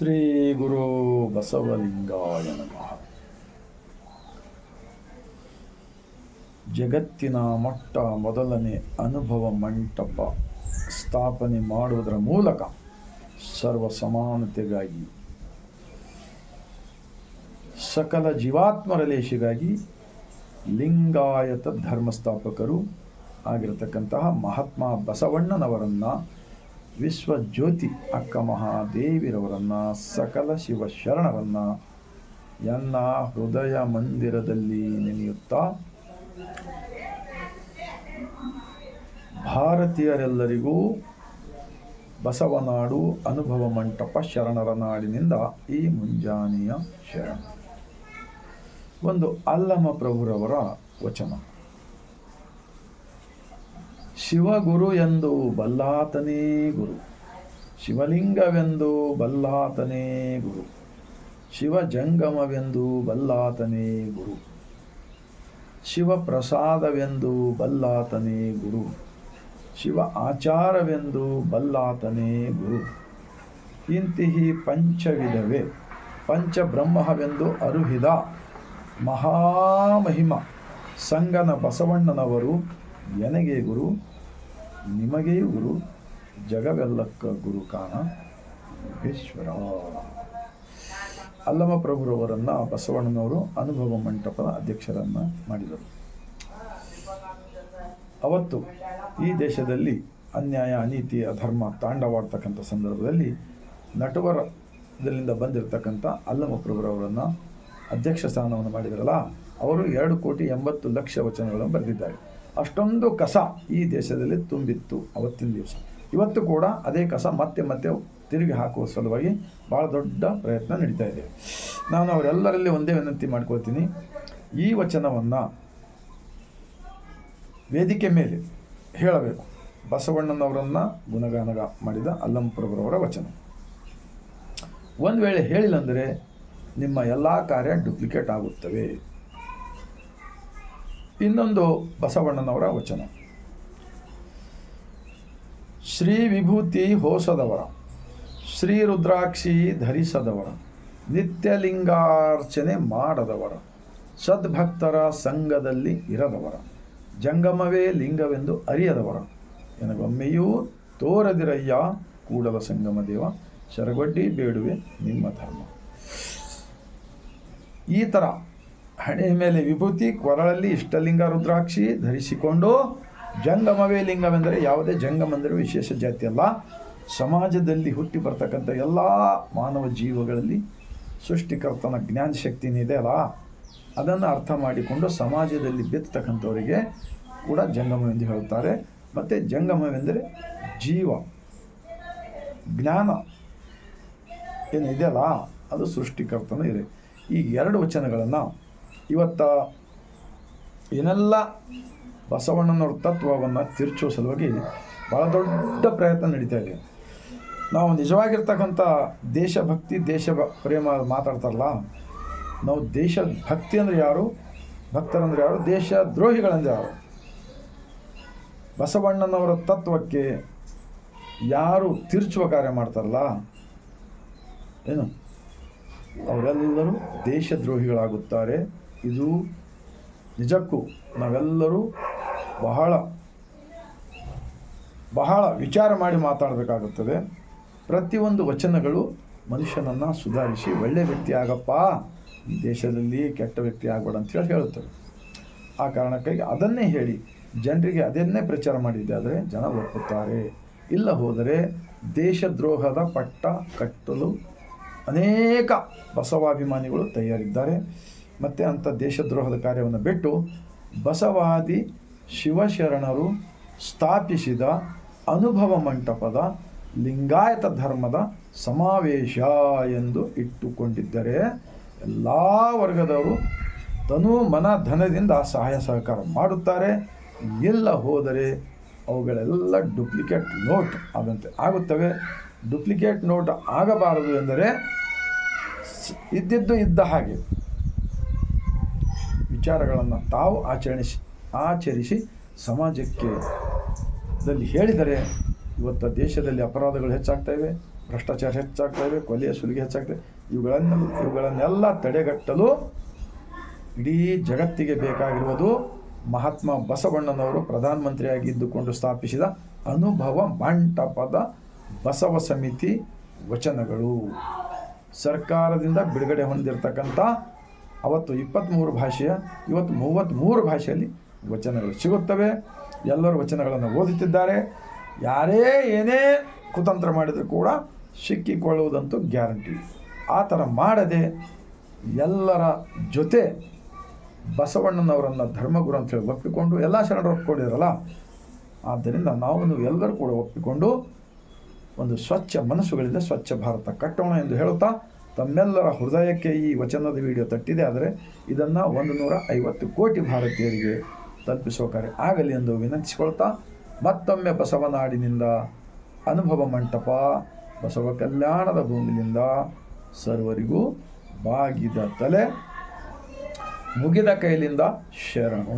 ಶ್ರೀ ಗುರು ಬಸವಲಿಂಗಾಯ ನಮಃ. ಜಗತ್ತಿನ ಮೊಟ್ಟ ಮೊದಲನೇ ಅನುಭವ ಮಂಟಪ ಸ್ಥಾಪನೆ ಮಾಡುವುದರ ಮೂಲಕ ಸರ್ವ ಸಮಾನತೆಗಾಗಿ, ಸಕಲ ಜೀವಾತ್ಮರ ಲೇಷಿಗಾಗಿ ಲಿಂಗಾಯತ ಧರ್ಮಸ್ಥಾಪಕರು ಆಗಿರತಕ್ಕಂತಹ ಮಹಾತ್ಮ ಬಸವಣ್ಣನವರನ್ನು, ವಿಶ್ವಜ್ಯೋತಿ ಅಕ್ಕ ಮಹಾದೇವಿರವರನ್ನು, ಸಕಲ ಶಿವಶರಣರನ್ನು ಎನ್ನ ಹೃದಯ ಮಂದಿರದಲ್ಲಿ ನೆನೆಯುತ್ತಾ ಭಾರತೀಯರೆಲ್ಲರಿಗೂ ಬಸವನಾಡು ಅನುಭವ ಮಂಟಪ ಶರಣರ ನಾಡಿನಿಂದ ಈ ಮುಂಜಾನೆಯ ಶರಣ. ಒಂದು ಅಲ್ಲಮ ಪ್ರಭುರವರ ವಚನ. ಶಿವಗುರು ಎಂದು ಬಲ್ಲಾತನೇ ಗುರು, ಶಿವಲಿಂಗವೆಂದು ಬಲ್ಲಾತನೇ ಗುರು, ಶಿವಜಂಗಮವೆಂದು ಬಲ್ಲಾತನೇ ಗುರು, ಶಿವಪ್ರಸಾದವೆಂದು ಬಲ್ಲಾತನೇ ಗುರು, ಶಿವ ಆಚಾರವೆಂದು ಬಲ್ಲಾತನೇ ಗುರು. ಇಂತಿಹಿ ಪಂಚವಿಧವೇ ಪಂಚಬ್ರಹ್ಮವೆಂದು ಅರುಹಿದ ಮಹಾಮಹಿಮ ಸಂಗನ ಬಸವಣ್ಣನವರು ಎನಗೆ ಗುರು, ನಿಮಗೇ ಗುರು, ಜಗವೆಲ್ಲಕ್ಕ ಗುರು ಕಾಣ ಯೋಗೇಶ್ವರ. ಅಲ್ಲಮ ಪ್ರಭುರವರನ್ನು ಬಸವಣ್ಣನವರು ಅನುಭವ ಮಂಟಪದ ಅಧ್ಯಕ್ಷರನ್ನು ಮಾಡಿದರು. ಅವತ್ತು ಈ ದೇಶದಲ್ಲಿ ಅನ್ಯಾಯ, ಅನೀತಿ, ಅಧರ್ಮ ತಾಂಡವಾಡ್ತಕ್ಕಂಥ ಸಂದರ್ಭದಲ್ಲಿ ನಟವರದಲ್ಲಿಂದ ಬಂದಿರತಕ್ಕಂಥ ಅಲ್ಲಮ ಪ್ರಭುರವರನ್ನು ಅಧ್ಯಕ್ಷ ಸ್ಥಾನವನ್ನು ಮಾಡಿದರಲ್ಲ, ಅವರು 2,80,00,000 ವಚನಗಳನ್ನು ಬರೆದಿದ್ದಾರೆ. ಅಷ್ಟೊಂದು ಕಸ ಈ ದೇಶದಲ್ಲಿ ತುಂಬಿತ್ತು ಅವತ್ತಿನ ದಿವಸ. ಇವತ್ತು ಕೂಡ ಅದೇ ಕಸ ಮತ್ತೆ ಮತ್ತೆ ತಿರುಗಿ ಹಾಕುವ ಸಲುವಾಗಿ ಭಾಳ ದೊಡ್ಡ ಪ್ರಯತ್ನ ನಡೀತಾ ಇದೆ. ನಾನು ಅವರೆಲ್ಲರಲ್ಲಿ ಒಂದೇ ವಿನಂತಿ ಮಾಡ್ಕೊಳ್ತೀನಿ, ಈ ವಚನವನ್ನು ವೇದಿಕೆ ಮೇಲೆ ಹೇಳಬೇಕು. ಬಸವಣ್ಣನವರನ್ನು ಗುಣಗಾನ ಮಾಡಿದ ಅಲ್ಲಮ ಪ್ರಭುರವರ ವಚನ. ಒಂದು ವೇಳೆ ಹೇಳಿಲ್ಲ ಅಂದರೆ ನಿಮ್ಮ ಎಲ್ಲ ಕಾರ್ಯ ಡುಪ್ಲಿಕೇಟ್ ಆಗುತ್ತವೆ. ಇನ್ನೊಂದು ಬಸವಣ್ಣನವರ ವಚನ. ಶ್ರೀ ವಿಭೂತಿ ಹೋಸದವರ, ಶ್ರೀ ರುದ್ರಾಕ್ಷಿ ಧರಿಸದವರ, ನಿತ್ಯಲಿಂಗಾರ್ಚನೆ ಮಾಡದವರ, ಸದ್ಭಕ್ತರ ಸಂಘದಲ್ಲಿ ಇರದವರ, ಜಂಗಮವೇ ಲಿಂಗವೆಂದು ಅರಿಯದವರ, ನನಗೊಮ್ಮೆಯೂ ತೋರದಿರಯ್ಯ ಕೂಡಲ ಸಂಗಮ ದೇವ, ಶರಗೊಡ್ಡಿ ಬೇಡುವೆ ನಿಮ್ಮ ಧರ್ಮ. ಈ ಥರ ಹಣೆ ಮೇಲೆ ವಿಭೂತಿ, ಕೊರಳಲ್ಲಿ ಇಷ್ಟಲಿಂಗ ರುದ್ರಾಕ್ಷಿ ಧರಿಸಿಕೊಂಡು, ಜಂಗಮವೇ ಲಿಂಗವೆಂದರೆ ಯಾವುದೇ ಜಂಗಮೆಂದರೆ ವಿಶೇಷ ಜಾತಿ ಅಲ್ಲ, ಸಮಾಜದಲ್ಲಿ ಹುಟ್ಟಿ ಬರ್ತಕ್ಕಂಥ ಎಲ್ಲ ಮಾನವ ಜೀವಗಳಲ್ಲಿ ಸೃಷ್ಟಿಕರ್ತನ ಜ್ಞಾನ ಶಕ್ತಿನಿದೆ ಅಲ್ಲ, ಅದನ್ನು ಅರ್ಥ ಮಾಡಿಕೊಂಡು ಸಮಾಜದಲ್ಲಿ ಬೆತ್ತಕ್ಕಂಥವರಿಗೆ ಕೂಡ ಜಂಗಮವೆಂದು ಹೇಳುತ್ತಾರೆ. ಮತ್ತು ಜಂಗಮವೆಂದರೆ ಜೀವ ಜ್ಞಾನ ಏನಿದೆಯಲ್ಲ, ಅದು ಸೃಷ್ಟಿಕರ್ತನ ಇದೆ. ಈ 2 ವಚನಗಳನ್ನು ಇವತ್ತು ಏನೆಲ್ಲ ಬಸವಣ್ಣನವ್ರ ತತ್ವವನ್ನು ತಿರುಚೋ ಸಲುವಾಗಿ ಭಾಳ ದೊಡ್ಡ ಪ್ರಯತ್ನ ನಡೀತಾ ಇದೆ. ನಾವು ನಿಜವಾಗಿರ್ತಕ್ಕಂಥ ದೇಶಭಕ್ತಿ, ಪ್ರೇಮ ಮಾತಾಡ್ತಾರಲ್ಲ, ನಾವು ದೇಶ ಭಕ್ತಿ ಅಂದರೆ ಯಾರು, ಭಕ್ತರಂದ್ರೆ ಯಾರು, ದೇಶ ದ್ರೋಹಿಗಳಂದ್ರೆ ಯಾರು? ಬಸವಣ್ಣನವರ ತತ್ವಕ್ಕೆ ಯಾರು ತಿರುಚುವ ಕಾರ್ಯ ಮಾಡ್ತಾರಲ್ಲ, ಏನು ಅವರೆಲ್ಲರೂ ದೇಶದ್ರೋಹಿಗಳಾಗುತ್ತಾರೆ. ಇದು ನಿಜಕ್ಕೂ ನಾವೆಲ್ಲರೂ ಬಹಳ ಬಹಳ ವಿಚಾರ ಮಾಡಿ ಮಾತಾಡಬೇಕಾಗುತ್ತದೆ. ಪ್ರತಿಯೊಂದು ವಚನಗಳು ಮನುಷ್ಯನನ್ನು ಸುಧಾರಿಸಿ ಒಳ್ಳೆಯ ವ್ಯಕ್ತಿ ಆಗಪ್ಪ, ಈ ದೇಶದಲ್ಲಿ ಕೆಟ್ಟ ವ್ಯಕ್ತಿ ಆಗಬೇಡ ಅಂತೇಳಿ ಹೇಳುತ್ತವೆ. ಆ ಕಾರಣಕ್ಕಾಗಿ ಅದನ್ನೇ ಹೇಳಿ ಜನರಿಗೆ ಅದನ್ನೇ ಪ್ರಚಾರ ಮಾಡಿದ್ದೆ ಆದರೆ ಜನ ಒಪ್ಪುತ್ತಾರೆ. ಇಲ್ಲ ಹೋದರೆ ದೇಶದ್ರೋಹದ ಪಟ್ಟ ಕಟ್ಟಲು ಅನೇಕ ಬಸವಾಭಿಮಾನಿಗಳು ತಯಾರಿದ್ದಾರೆ. ಮತ್ತು ಅಂಥ ದೇಶದ್ರೋಹದ ಕಾರ್ಯವನ್ನು ಬಿಟ್ಟು ಬಸವಾದಿ ಶಿವಶರಣರು ಸ್ಥಾಪಿಸಿದ ಅನುಭವ ಮಂಟಪದ ಲಿಂಗಾಯತ ಧರ್ಮದ ಸಮಾವೇಶ ಎಂದು ಇಟ್ಟುಕೊಂಡಿದ್ದರೆ ಎಲ್ಲ ವರ್ಗದವರು ತನು ಮನ ಧನದಿಂದ ಸಹಾಯ ಸಹಕಾರ ಮಾಡುತ್ತಾರೆ. ಇಲ್ಲ ಹೋದರೆ ಅವುಗಳೆಲ್ಲ ಡುಪ್ಲಿಕೇಟ್ ನೋಟ್ ಆದಂತೆ ಆಗುತ್ತವೆ. ಡುಪ್ಲಿಕೇಟ್ ನೋಟ್ ಆಗಬಾರದು ಎಂದರೆ ಇದ್ದಿದ್ದು ಇದ್ದ ಹಾಗೆ ವಿಚಾರಗಳನ್ನು ತಾವು ಆಚರಿಸಿ ಸಮಾಜಕ್ಕೆ ಹೇಳಿದರೆ ಇವತ್ತು ದೇಶದಲ್ಲಿ ಅಪರಾಧಗಳು ಹೆಚ್ಚಾಗ್ತಾ ಇವೆ, ಭ್ರಷ್ಟಾಚಾರ ಹೆಚ್ಚಾಗ್ತಾ ಇವೆ, ಕೊಲೆಯ ಸುಲಿಗೆ ಹೆಚ್ಚಾಗ್ತದೆ. ಇವುಗಳನ್ನೆಲ್ಲ ತಡೆಗಟ್ಟಲು ಇಡೀ ಜಗತ್ತಿಗೆ ಬೇಕಾಗಿರುವುದು ಮಹಾತ್ಮ ಬಸವಣ್ಣನವರು ಪ್ರಧಾನಮಂತ್ರಿಯಾಗಿ ಇದ್ದುಕೊಂಡು ಸ್ಥಾಪಿಸಿದ ಅನುಭವ ಮಂಟಪದ ಬಸವ ಸಮಿತಿ ವಚನಗಳು. ಸರ್ಕಾರದಿಂದ ಬಿಡುಗಡೆ ಹೊಂದಿರತಕ್ಕಂಥ ಅವತ್ತು 23 ಭಾಷೆಯ, ಇವತ್ತು 33 ಭಾಷೆಯಲ್ಲಿ ವಚನಗಳು ಸಿಗುತ್ತವೆ. ಎಲ್ಲರೂ ವಚನಗಳನ್ನು ಓದುತ್ತಿದ್ದಾರೆ. ಯಾರೇ ಏನೇ ಕುತಂತ್ರ ಮಾಡಿದರೂ ಕೂಡ ಸಿಕ್ಕಿಕೊಳ್ಳುವುದಂತೂ ಗ್ಯಾರಂಟಿ. ಆ ಥರ ಮಾಡದೆ ಎಲ್ಲರ ಜೊತೆ ಬಸವಣ್ಣನವರನ್ನು ಧರ್ಮಗುರು ಅಂತೇಳಿ ಒಪ್ಪಿಕೊಂಡು ಎಲ್ಲ ಶರಣರು ಒಪ್ಪಿಕೊಂಡಿರಲ್ಲ. ಆದ್ದರಿಂದ ನಾವು ಎಲ್ಲರೂ ಕೂಡ ಒಪ್ಪಿಕೊಂಡು ಒಂದು ಸ್ವಚ್ಛ ಮನಸ್ಸುಗಳಿಂದ ಸ್ವಚ್ಛ ಭಾರತ ಕಟ್ಟೋಣ ಎಂದು ಹೇಳುತ್ತಾ, ತಮ್ಮೆಲ್ಲರ ಹೃದಯಕ್ಕೆ ಈ ವಚನದ ವಿಡಿಯೋ ತಟ್ಟಿದೆ. ಆದರೆ ಇದನ್ನು 150 ಕೋಟಿ ಭಾರತೀಯರಿಗೆ ತಲುಪಿಸುವ ಕಾರ್ಯ ಆಗಲಿ ಎಂದು ವಿನಂತಿಸಿಕೊಳ್ತಾ, ಮತ್ತೊಮ್ಮೆ ಬಸವನಾಡಿನಿಂದ ಅನುಭವ ಮಂಟಪ ಬಸವ ಕಲ್ಯಾಣದ ಭೂಮಿಯಿಂದ ಸರ್ವರಿಗೂ ಬಾಗಿದ ತಲೆ, ಮುಗಿದ ಕೈಲಿಂದ ಶರಣು.